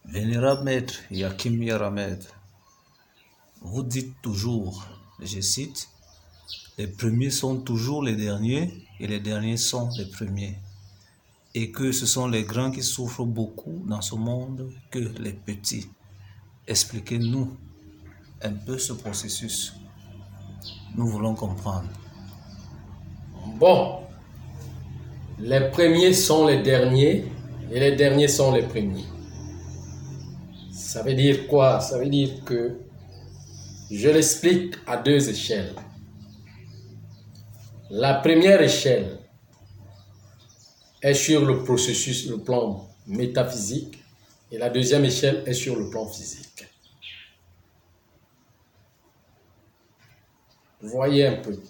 Vénérable maître Yakim Yaramed, vous dites toujours, je cite, les premiers sont toujours les derniers et les derniers sont les premiers. Et que ce sont les grands qui souffrent beaucoup dans ce monde que les petits. Expliquez-nous un peu ce processus. Nous voulons comprendre. Bon, les premiers sont les derniers et les derniers sont les premiers. Ça veut dire quoi? Ça veut dire que je l'explique à deux échelles. La première échelle est sur le processus, le plan métaphysique, et la deuxième échelle est sur le plan physique. Voyez un peu.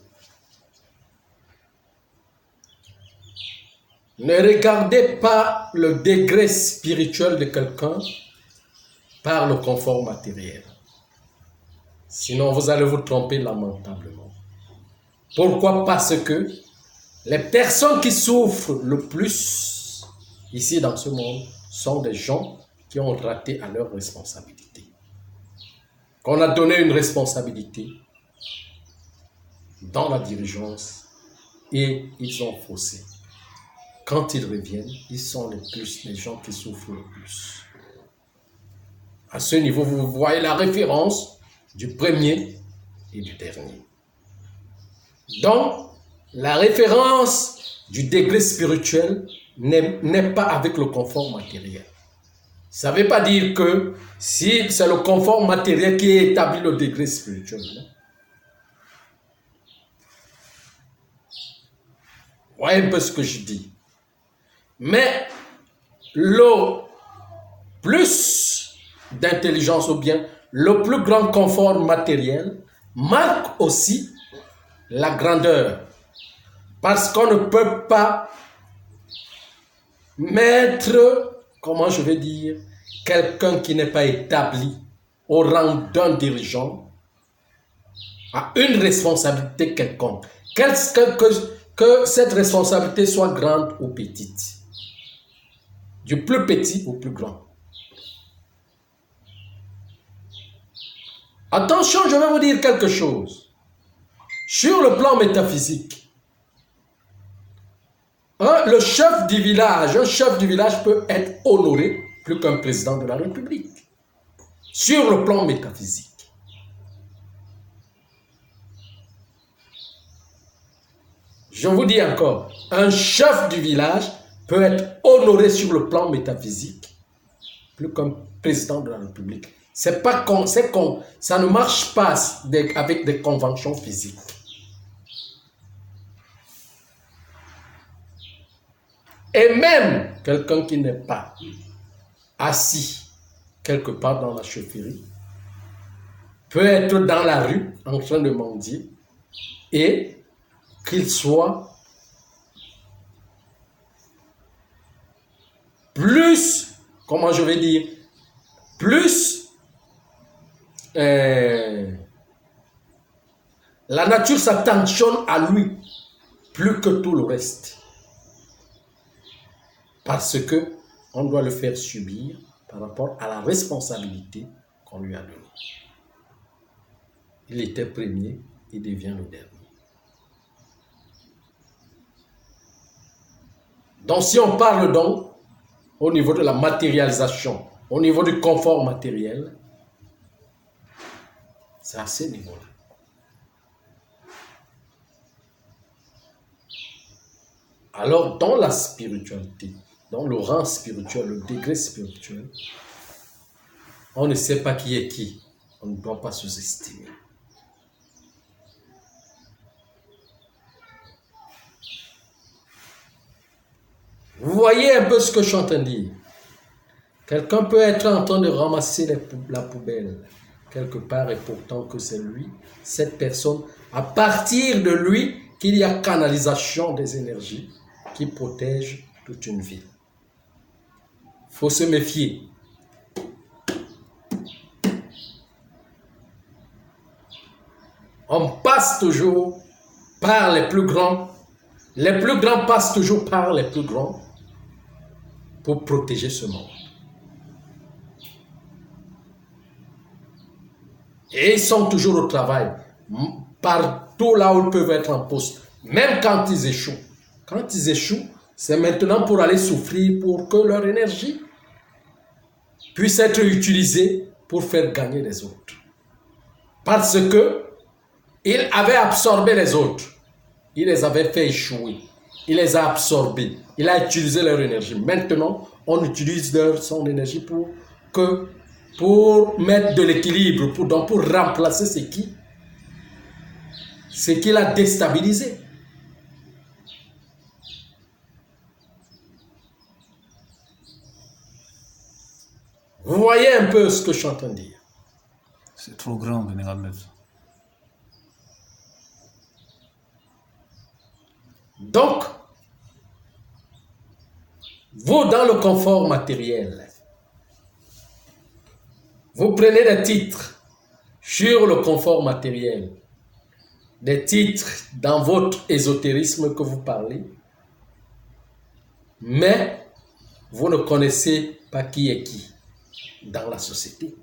Ne regardez pas le degré spirituel de quelqu'un par le confort matériel. Sinon, vous allez vous tromper lamentablement. Pourquoi? Parce que les personnes qui souffrent le plus ici dans ce monde sont des gens qui ont raté à leur responsabilité. Qu'on a donné une responsabilité dans la dirigeance et ils ont faussé. Quand ils reviennent, ils sont les gens qui souffrent le plus. À ce niveau, vous voyez la référence du premier et du dernier. Donc, la référence du degré spirituel n'est pas avec le confort matériel. Ça ne veut pas dire que si c'est le confort matériel qui établit le degré spirituel. Non? Voyez un peu ce que je dis. Mais le plus d'intelligence ou bien le plus grand confort matériel marque aussi la grandeur. Parce qu'on ne peut pas mettre, comment je vais dire, quelqu'un qui n'est pas établi au rang d'un dirigeant à une responsabilité quelconque. Que cette responsabilité soit grande ou petite. Du plus petit au plus grand. Attention, je vais vous dire quelque chose. Sur le plan métaphysique, le chef du village, un chef du village peut être honoré plus qu'un président de la République. Sur le plan métaphysique. Je vous dis encore, un chef du village peut être honoré sur le plan métaphysique plus qu'un président de la République. Ça ne marche pas avec des conventions physiques. Et même quelqu'un qui n'est pas assis quelque part dans la chefferie peut être dans la rue en train de mendier et qu'il soit plus, comment je vais dire, plus la nature s'attentionne à lui plus que tout le reste. Parce que on doit le faire subir par rapport à la responsabilité qu'on lui a donnée. Il était premier, il devient le dernier. Donc si on parle donc au niveau de la matérialisation, au niveau du confort matériel, c'est à ce niveau-là. Alors dans la spiritualité, dans le rang spirituel, le degré spirituel, on ne sait pas qui est qui. On ne doit pas sous-estimer. Vous voyez un peu ce que je suis en train de dire. Quelqu'un peut être en train de ramasser la poubelle quelque part et pourtant que c'est lui, cette personne, à partir de lui, qu'il y a canalisation des énergies qui protègent toute une ville. Il faut se méfier. On passe toujours par les plus grands. Les plus grands passent toujours par les plus grands pour protéger ce monde. Et ils sont toujours au travail, partout là où ils peuvent être en poste, même quand ils échouent. Quand ils échouent, c'est maintenant pour aller souffrir pour que leur énergie puisse être utilisée pour faire gagner les autres. Parce que ils avaient absorbé les autres. Il les avait fait échouer. Il les a absorbés. Il a utilisé leur énergie. Maintenant, on utilise son énergie pour mettre de l'équilibre, pour remplacer ce qui l'a déstabilisé. Vous voyez un peu ce que je suis en train de dire. C'est trop grand, Vénéral Maître. Donc, vous, dans le confort matériel, vous prenez des titres sur le confort matériel, des titres dans votre ésotérisme que vous parlez, mais vous ne connaissez pas qui est qui dans la société.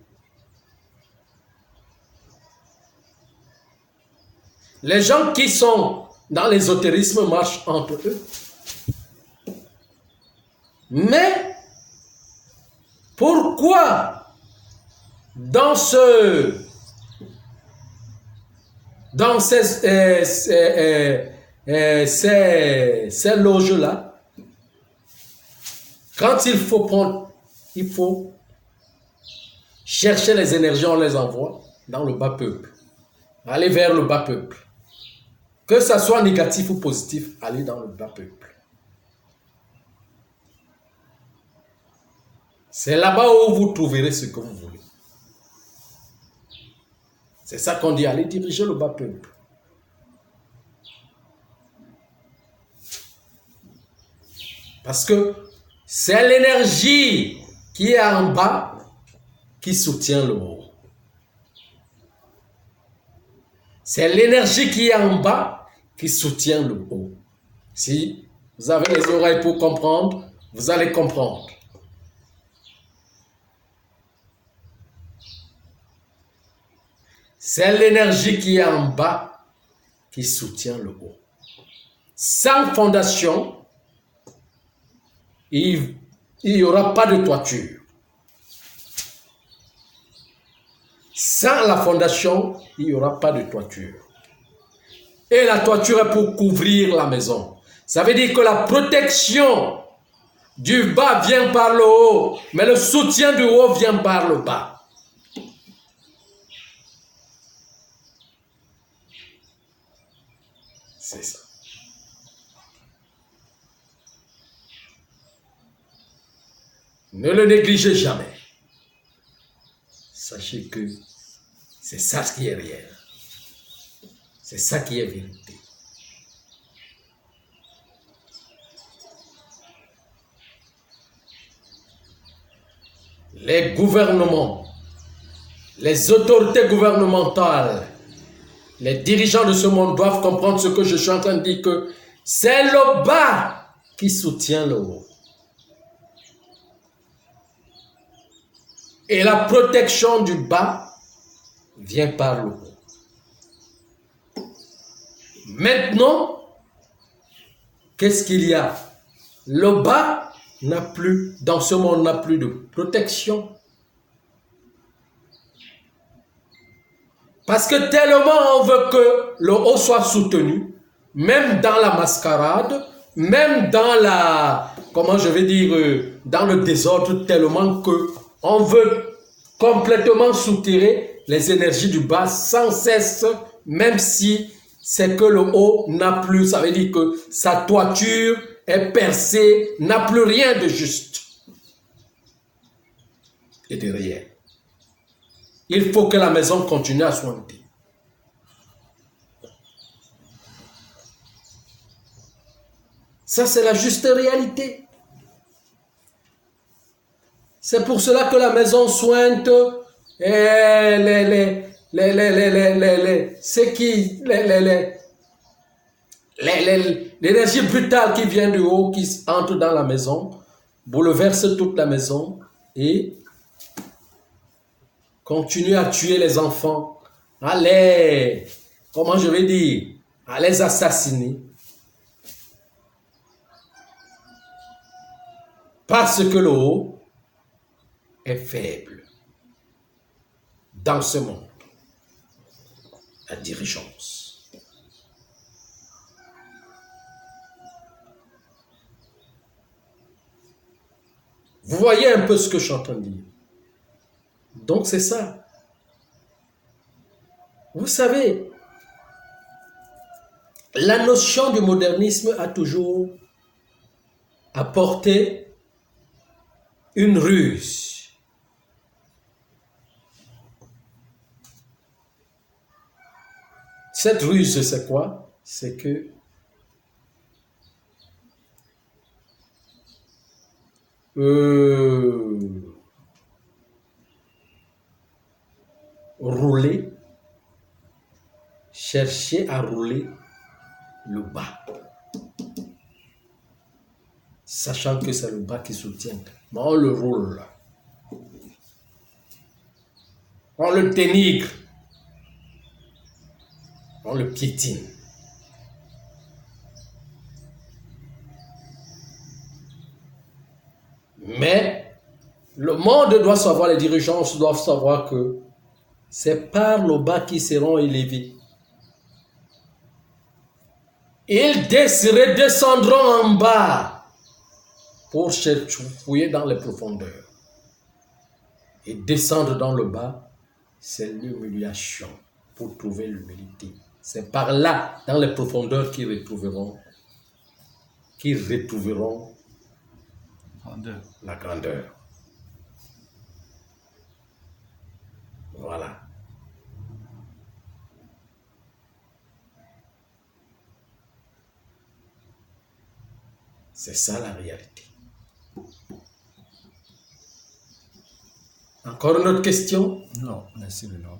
Les gens qui sont dans l'ésotérisme marchent entre eux. Mais pourquoi dans ces loges-là, quand il faut prendre, il faut chercher les énergies, on les envoie dans le bas peuple. Aller vers le bas peuple. Que ça soit négatif ou positif, allez dans le bas peuple. C'est là-bas où vous trouverez ce que vous voulez. C'est ça qu'on dit, allez diriger le bas peuple. Parce que c'est l'énergie qui est en bas qui soutient le haut. C'est l'énergie qui est en bas qui soutient le haut. Si vous avez les oreilles pour comprendre, vous allez comprendre. C'est l'énergie qui est en bas qui soutient le haut. Sans fondation, il n'y aura pas de toiture. Sans la fondation, il n'y aura pas de toiture. Et la toiture est pour couvrir la maison. Ça veut dire que la protection du bas vient par le haut, mais le soutien du haut vient par le bas. C'est ça. Ne le négligez jamais. Sachez que c'est ça qui est réel. C'est ça qui est vérité. Les gouvernements, les autorités gouvernementales, les dirigeants de ce monde doivent comprendre ce que je suis en train de dire, que c'est le bas qui soutient le haut. Et la protection du bas vient par le haut. Maintenant, qu'est-ce qu'il y a? Le bas n'a plus, dans ce monde, n'a plus de protection. Parce que tellement on veut que le haut soit soutenu, même dans la mascarade, même dans la, comment je vais dire, dans le désordre, tellement que on veut complètement soutirer les énergies du bas sans cesse, même si c'est que le haut n'a plus, ça veut dire que sa toiture est percée, n'a plus rien de juste et de réel. Il faut que la maison continue à soigner. Ça, c'est la juste réalité. C'est pour cela que la maison soigne l'énergie brutale qui vient du haut, qui entre dans la maison, bouleverse toute la maison et continue à tuer les enfants comment je vais dire, à les assassiner. Parce que le haut est faible dans ce monde. La dirigeance. Vous voyez un peu ce que je suis en train de dire. Donc c'est ça. Vous savez, la notion du modernisme a toujours apporté une ruse. Cette ruse, c'est quoi? C'est que chercher à rouler le bas. Sachant que c'est le bas qui soutient. Mais on le roule. On le dénigre. On le piétine. Mais le monde doit savoir, les dirigeants doivent savoir que c'est par le bas qu'ils seront élevés. Ils redescendront en bas pour fouiller dans les profondeurs. Et descendre dans le bas, c'est l'humiliation pour trouver l'humilité. C'est par là, dans les profondeurs, qu'ils retrouveront la grandeur. Voilà. C'est ça la réalité. Encore une autre question? Non, merci le nom.